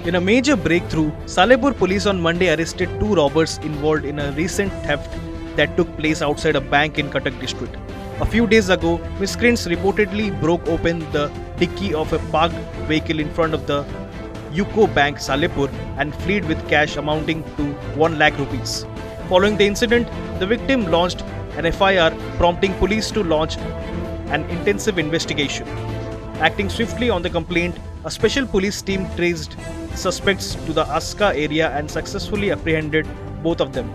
In a major breakthrough, Salehpur police on Monday arrested two robbers involved in a recent theft that took place outside a bank in Cuttack district. A few days ago, miscreants reportedly broke open the dicky of a parked vehicle in front of the UCO Bank Salehpur and fled with cash amounting to 1 lakh rupees. Following the incident, the victim launched an FIR, prompting police to launch an intensive investigation. Acting swiftly on the complaint, a special police team traced suspects to the Aska area and successfully apprehended both of them.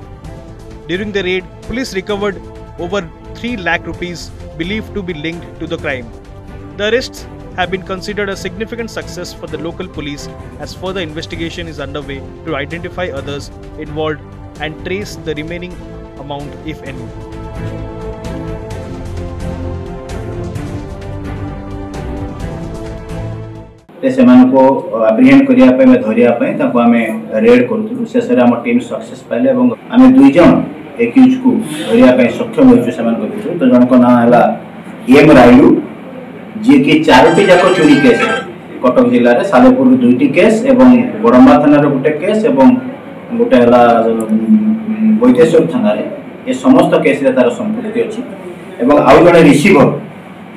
During the raid, police recovered over 3 lakh rupees believed to be linked to the crime. The arrests have been considered a significant success for the local police as further investigation is underway to identify others involved and trace the remaining amount, if any. सेमानको अप्रिहेंड करिया पे में धरिया पे ताको हमें red करथुलु शेषरे हम team success पाइले एवं हमें दुई जन एक्यूज को धरिया पे सक्षम होइछु सेमानको भितर तो जनको नाम हला एम राइलू जे कि चारोटी जाको चोरी केस कटक जिल्ला रे सालेपुर दुईटी केस एवं बड़म्बा थाना रे गुटे केस एवं गुटे हला वैदेश्वर थाना रे ए समस्त केस रे तार संपत्ति अछि एवं आउ जने रिसीवर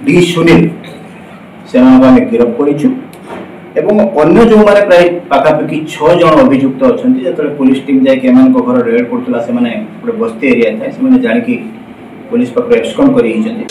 डी सुनील सेमानको हमें गिरफ्त करिछु एवं अन्य जो मारे प्राय पाखापाखि 6 जन अभियुक्त अछंती जतले पुलिस टीम जाय के एमान को घर रेड करतला से माने बस्ती एरिया थाय से माने जानि कि पुलिस पकड़ एक्सकॉन करि हिचंती।